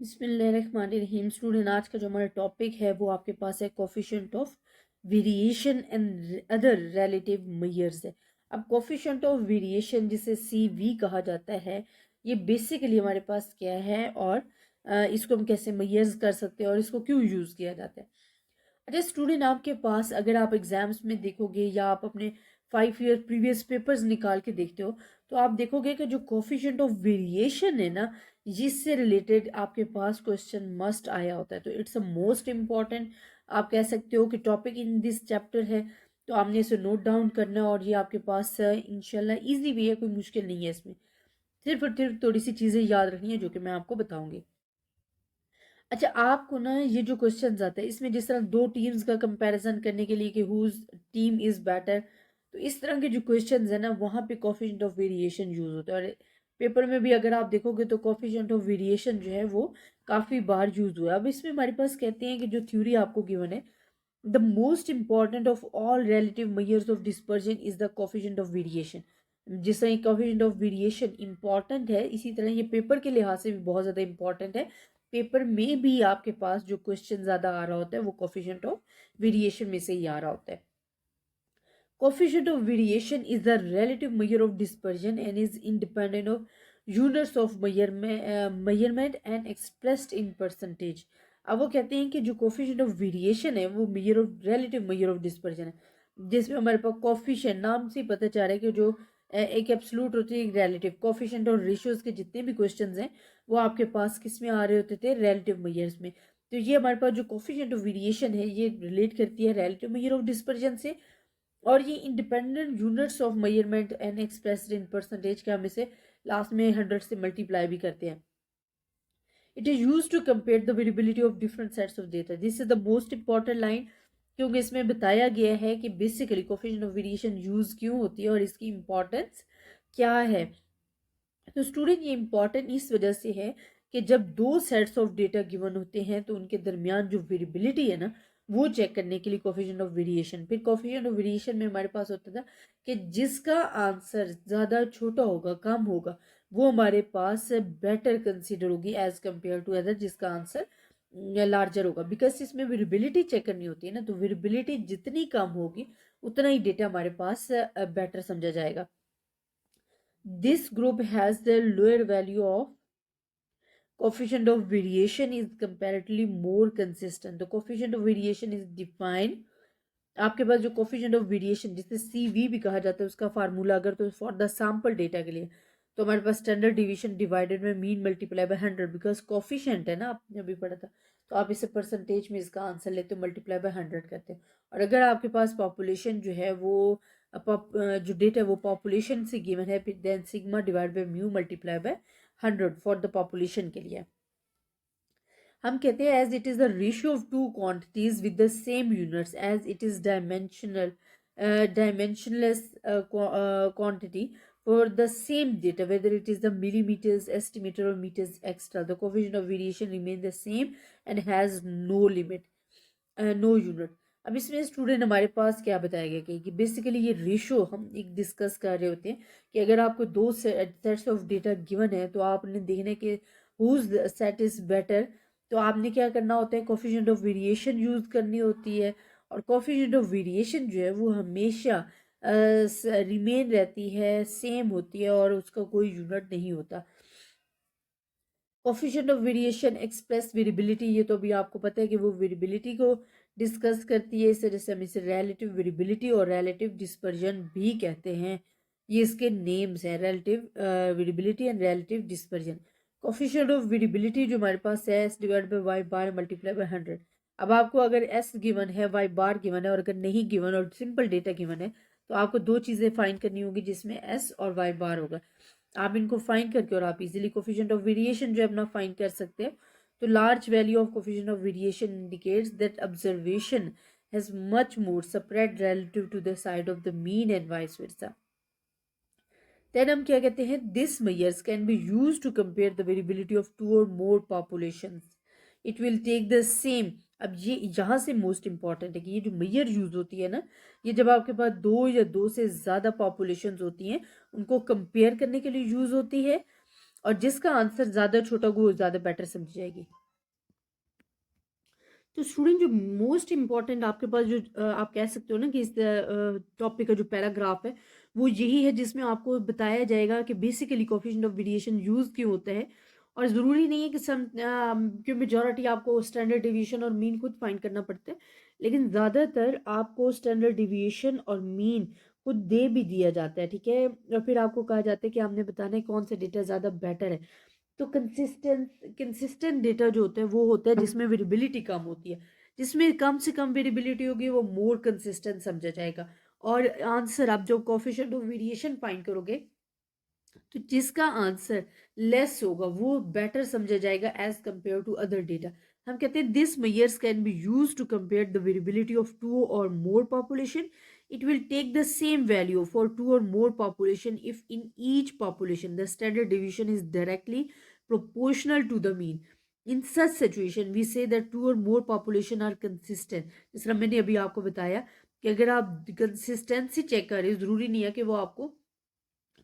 बिस्मिल्लाहिर्रहमानिर्रहीम। स्टूडेंट, आज का जो हमारा टॉपिक है वो आपके पास है coefficient of variation and other relative measures है। अब कोफिशिएंट ऑफ वेरिएशन जिसे CV कहा जाता है, ये बेसिकली हमारे पास क्या है और इसको हम कैसे मेजर्स कर सकते हैं और इसको क्यों यूज़ किया जाता है। अच्छा स्टूडेंट, आपके पास अगर आप एग्जाम्स में देखोगे या आप अपने 5 ईयर प्रीवियस पेपर्स निकाल के देखते हो तो आप देखोगे कि जो कोफिशिएंट ऑफ वेरिएशन है ना, जिससे रिलेटेड आपके पास क्वेश्चन मस्ट आया होता है। तो इट्स अ मोस्ट इम्पॉर्टेंट, आप कह सकते हो कि टॉपिक इन दिस चैप्टर है। तो आपने इसे नोट डाउन करना है और ये आपके पास इंशाल्लाह इजी भी है, कोई मुश्किल नहीं है इसमें। सिर्फ और सिर्फ थोड़ी सी चीज़ें याद रखनी है जो कि मैं आपको बताऊंगी। अच्छा, आपको ना ये जो क्वेश्चंस आते हैं इसमें जिस तरह दो टीम्स का कंपैरिजन करने के लिए कि हुज टीम इज बेटर, तो इस तरह के जो क्वेश्चंस है ना वहाँ पे कोफिशिएंट ऑफ वेरिएशन यूज होता है। और पेपर में भी अगर आप देखोगे तो कोफिशिएंट ऑफ वेरिएशन जो है वो काफ़ी बार यूज हुआ है। अब इसमें हमारे पास कहते हैं कि जो थ्योरी आपको गिवन है, the most important of all relative measures of dispersion is the coefficient of variation. जिस तरह कोफिशिएंट ऑफ वेरिएशन इंपॉर्टेंट है, इसी तरह ये पेपर के लिहाज से भी बहुत ज़्यादा इंपॉर्टेंट है। पेपर में भी आपके पास जो क्वेश्चन ज़्यादा आ रहा होता है वो कोफिशिएंट ऑफ वेरिएशन में से ही आ रहा होता है। Coefficient of variation is the relative measure of dispersion and is independent of units of measurement and expressed in percentage. अब वो कहते हैं कि जो कोफिशिएंट ऑफ वेरिएशन है वो measure of relative measure of dispersion है, जिसमें हमारे पास कोफिशिएंट नाम से ही पता चल रहा है कि जो एक एब्सोल्यूट होती है, एक रिलेटिव। कोफिशिएंट और रेशियोज के जितने भी क्वेश्चंस हैं वो आपके पास किस में आ रहे होते थे, रिलेटिव मेजर्स में। तो ये हमारे पास जो कोफिशिएंट ऑफ वेरिएशन है ये रिलेट करती है रिलेटिव मेजर ऑफ डिस्पर्जन से। और ये independent units of measurement and expressed in percentage के हम इसे लास्ट में 100 से मल्टीप्लाई भी करते हैं। It is use to compare the variability of different sets of data. This is the most important line, क्योंकि इसमें बताया गया है कि basically coefficient of variation use क्यों होती है और इसकी इंपॉर्टेंस क्या है। तो स्टूडेंट, ये इंपॉर्टेंट इस वजह से है कि जब दो सेट्स ऑफ डेटा गिवन होते हैं तो उनके दरमियान जो वेरिएबिलिटी है ना, वो चेक करने के लिए कोफिशिएंट ऑफ वेरिएशन। फिर कोफिशिएंट ऑफ वेरिएशन में हमारे पास होता था कि जिसका आंसर ज़्यादा छोटा होगा, कम होगा, वो हमारे पास बेटर कंसिडर होगी एज कम्पेयर टू अदर जिसका आंसर लार्जर होगा। बिकॉज इसमें वेरिएबिलिटी चेक करनी होती है ना, तो वेरिएबिलिटी जितनी कम होगी उतना ही डेटा हमारे पास बेटर समझा जाएगा। This group has the lower value of coefficient of variation is comparatively more consistent. The coefficient of variation is defined, आपके पास जो कोफिशिएंट ऑफ वेरिएशन जिसे CV भी कहा जाता है उसका फार्मूला अगर तो फॉर द सैंपल डेटा के लिए तो हमारे पास स्टैंडर्ड डिवीजन डिवाइडेड में mean multiply by 100। Because coefficient है ना, आपने अभी पढ़ा था, तो आप इसे परसेंटेज में इसका आंसर लेते हो, मल्टीप्लाई बाय 100 करते हो। और अगर आपके पास पॉपुलेशन जो है वो जो डेटा है वो पॉपुलेशन से गिवन है, फिर then sigma divide by mu multiply by 100 for the population के लिए। हम कहते हैं as it is the ratio of two quantities with the same units, as it is dimensionless quantity for the same data, whether it is the millimeters estimator or meters extra, the coefficient of variation remain the same and has no limit, no unit. अब इसमें student हमारे पास क्या बताया गया कि basically ये ratio हम एक डिस्कस कर रहे होते हैं कि अगर आपको दो सेट्स ऑफ डेटा गिवन है तो आपने देखना है कि हुज सेट इज बेटर। तो आपने क्या करना होता है, कोफिशिएंट ऑफ वेरिएशन यूज करनी होती है। और कोफिशिएंट ऑफ वेरिएशन जो है वो हमेशा रिमेन रहती है, सेम होती है और उसका कोई यूनिट नहीं होता। Coefficient of variation express variability, ये तो अभी आपको पता है कि वो वेरिएबिलिटी को डिस्कस करती है। इस वजह से हम इसे रिलेटिव वेरिएबिलिटी और रिलेटिव डिस्पर्जन भी कहते हैं। ये इसके नेम्स हैं, relative variability and relative dispersion. Coefficient of variability जो हमारे पास है S divide by Y bar multiply by 100। अब आपको अगर एस गिवन है, वाई बार गिवन है और अगर नहीं गिवन और सिंपल डेटा गिवन है तो आपको दो चीज़ें फाइंड करनी होगी जिसमें एस और वाई बार होगा। आप इनको फाइंड करके और आप इजीली कोफिशिएंट ऑफ वेरिएशन जो है अपना फाइंड कर सकते हैं। तो large value of coefficient of variation indicates that observation has much more spread relative to the side of the mean and vice versa then क्या कहते हैं, this measures can be use to compare the variability of two or more populations. It will take the same. अब ये यहाँ से most important है कि ये जो मेजर यूज होती है ना, ये जब आपके पास दो या दो से ज़्यादा पॉपुलेशंस होती हैं उनको कंपेयर करने के लिए यूज होती है। और जिसका आंसर ज़्यादा छोटा होगा वो ज़्यादा बेटर समझ जाएगी। तो स्टूडेंट जो मोस्ट इम्पॉर्टेंट आपके पास जो आप कह सकते हो ना कि इस टॉपिक का जो पैराग्राफ है वो यही है, जिसमें आपको बताया जाएगा कि basically coefficient of variation use क्यों होता है। और ज़रूरी नहीं है कि कि मेजॉरिटी आपको स्टैंडर्ड डिवीएशन और मीन खुद फाइंड करना पड़ता है, लेकिन ज़्यादातर आपको स्टैंडर्ड डिवीएशन और मीन खुद दे भी दिया जाता है, ठीक है। और फिर आपको कहा जाता है कि आपने बताना है कौन सा डेटा ज़्यादा बेटर है। तो कंसिस्टेंट डेटा जो होता है वो होता है जिसमें वेरिएबिलिटी कम होती है, जिसमें कम से कम वेरिएबिलिटी होगी वो मोर कंसिस्टेंट समझा जाएगा। और आंसर आप जो कोफिशिएंट ऑफ वेरिएशन फाइंड करोगे तो जिसका आंसर लेस होगा वो बेटर समझा जाएगा as compare to other data. हम कहते हैं this measures can be use to compare the variability of two or more population. It will take the same value for two or more population if in each population the standard deviation is directly proportional to the mean. In such situation, we say that two or more population are consistent. जिस तरह मैंने अभी आपको बताया कि अगर आप consistency check कर रहे हो, जरूरी नहीं है कि वो आपको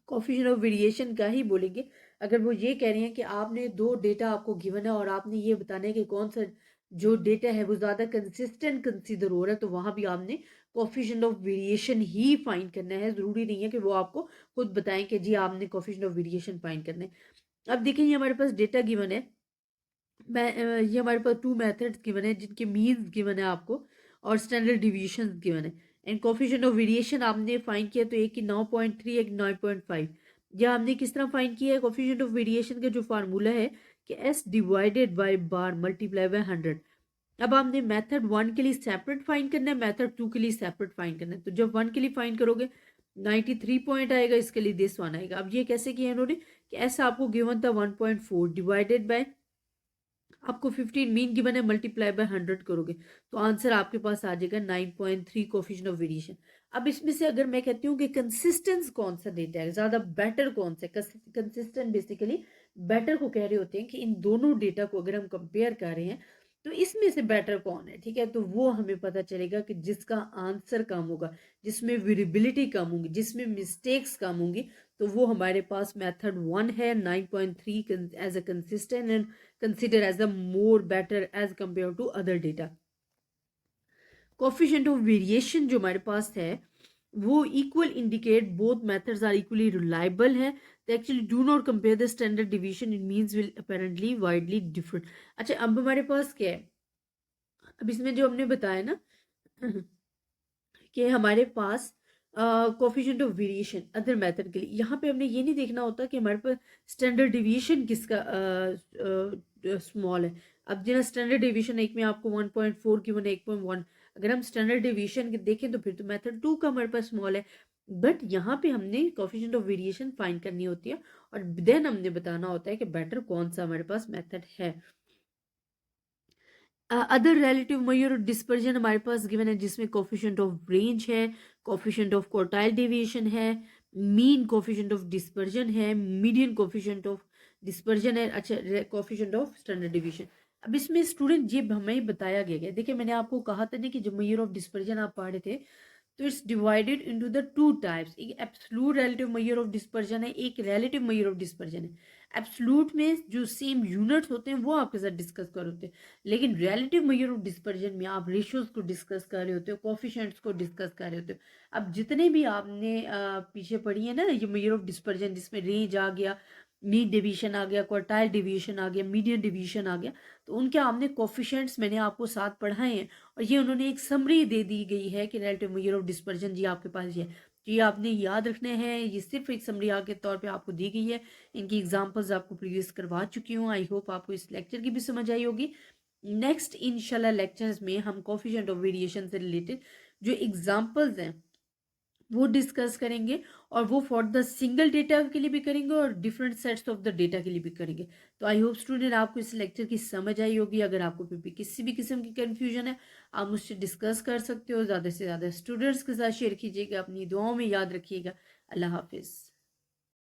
कोफिशिएंट ऑफ वेरिएशन का ही बोलेंगे। अगर वो ये कह रहे हैं कि आपने दो डेटा आपको गिवन है और आपने ये बताना है कि कौन सा जो डेटा है वो ज़्यादा कंसिस्टेंट कंसीडर हो रहा है, तो वहाँ भी आपने coefficient of variation he find करना है। ज़रूरी नहीं है कि वो आपको खुद बताएं कि जी आपने कोफिशिएंट ऑफ वेरिएशन फाइंड करना है। अब देखिए ये हमारे पास डेटा गिवन है, ये हमारे पास टू मेथड्स गिवन है जिनके मीन्स गिवन है आपको और स्टैंडर्ड डिविएशन गिवन है। एंड कोफिशिएंट ऑफ वेरिएशन आपने फाइंड किया तो एक की 9.3 एक 9.5। या हमने किस तरह फाइंड किया है कोफिशिएंट ऑफ वेरिएशन का जो फार्मूला है कि S divided by bar multiply by 100। अब आपने मेथड 1 के लिए सेपरेट फाइंड करना है, मेथड 2 के लिए सेपरेट फाइंड करना है। तो जब 1 के लिए फाइंड करोगे 93 पॉइंट आएगा, इसके लिए दिस वन आएगा। अब ये कैसे किया इन्होंने कि ऐसा आपको गिवन था 1.4 डिवाइडेड बाय आपको 15 मीन गिवन है, मल्टीप्लाई बाय 100 करोगे तो आंसर आपके पास आ जाएगा 9.3 कोफिशिएंट ऑफ वेरिएशन। अब इसमें से अगर मैं कहती हूँ कि कंसिस्टेंस कौन सा डेटा है, ज्यादा बेटर कौन सा है, कंसिस्टेंट बेसिकली बेटर को कह रहे होते हैं कि इन दोनों डेटा को अगर हम कंपेयर कर रहे हैं तो इसमें से बेटर कौन है, ठीक है। तो वो हमें पता चलेगा कि जिसका आंसर कम होगा, जिसमें वेरिएबिलिटी कम होगी, जिसमें मिस्टेक्स कम होंगी, तो वो हमारे पास मेथड 1 है 9.3 as a consistent and consider as the more better as compared to other data. Coefficient of variation जो हमारे पास है वो equal indicate both methods are equally reliable है। they actually do not compare the standard deviation, it means will apparently widely different। अच्छा अब हमारे पास क्या है, अब इसमें जो हमने बताया ना कि हमारे पास coefficient of variation other method के लिए, यहाँ पे हमने ये नहीं देखना होता कि हमारे पास स्टैंडर्ड डिवीएशन किसका स्मॉल है। अब जिना स्टैंडर्ड डिवीएशन एक में आपको 1.4 की 1.1, अगर हम स्टैंडर्ड डिवीएशन देखें तो फिर तो मेथड 2 का हमारे पास स्मॉल है। बट यहाँ पे हमने कोफिशिएंट ऑफ वेरिएशन फाइंड करनी होती है और देन हमने बताना होता है कि बेटर कौन सा हमारे पास मेथड है। अदर रिलेटिव मेजर डिस्पर्जन हमारे पास गिवन है जिसमें कोफिशिएंट ऑफ रेंज है, कोफिशिएंट ऑफ क्वार्टाइल डेविएशन है, मीन कोफिशिएंट ऑफ डिस्पर्जन है, मीडियन कोफिशिएंट ऑफ डिस्पर्जन है, अच्छा कोफिशिएंट ऑफ स्टैंडर्ड डिवीएशन। अब इसमें स्टूडेंट ये हमें बताया गया है, देखिए मैंने आपको कहा था ना कि जो मेजर ऑफ डिस्पर्जन आप पढ़ रहे थे तो it's divided into the two types, एक absolute relative measure of dispersion है, एक रिलेटिव मेजर ऑफ डिस्पर्जन है। एब्सोल्यूट में जो सेम यूनिट्स होते हैं वो आपके साथ डिस्कस कर होते हैं, लेकिन रिलेटिव मेजर ऑफ डिस्पर्जन में आप रेशियोज को डिस्कस कर रहे होते हो, कोफिशिएंट्स को डिस्कस कर रहे होते हो। अब जितने भी आपने पीछे पढ़ी है ना ये मेजर ऑफ डिस्पर्जन जिसमें रेंज आ गया, मीन डिवीजन आ गया, क्वार्टाइल डिवीजन आ गया, मीडियन डिवीजन आ गया, तो उनके आपने कोफिशिएंट्स मैंने आपको साथ पढ़ाए हैं और ये उन्होंने एक समरी दे दी गई है कि रिलेटिव मेजर ऑफ डिस्पर्जन जी आपके पास ये है, तो ये आपने याद रखने हैं। ये सिर्फ एक समरी के तौर पे आपको दी गई है, इनकी एग्जांपल्स आपको प्रीवियस करवा चुकी हूँ। आई होप आपको इस लेक्चर की भी समझ आई होगी। नेक्स्ट इंशाल्लाह लेक्चर्स में हम कोफिशिएंट ऑफ वेरिएशन से रिलेटेड जो एग्जांपल्स हैं वो डिस्कस करेंगे और वो फॉर द सिंगल डेटा के लिए भी करेंगे और different sets of the data के लिए भी करेंगे। तो आई होप स्टूडेंट आपको इस लेक्चर की समझ आई होगी। अगर आपको भी किसी भी किस्म की कन्फ्यूजन है आप मुझसे डिस्कस कर सकते हो। ज़्यादा से ज़्यादा स्टूडेंट्स के साथ शेयर कीजिएगा, अपनी दुआओं में याद रखिएगा। अल्लाह हाफिज़।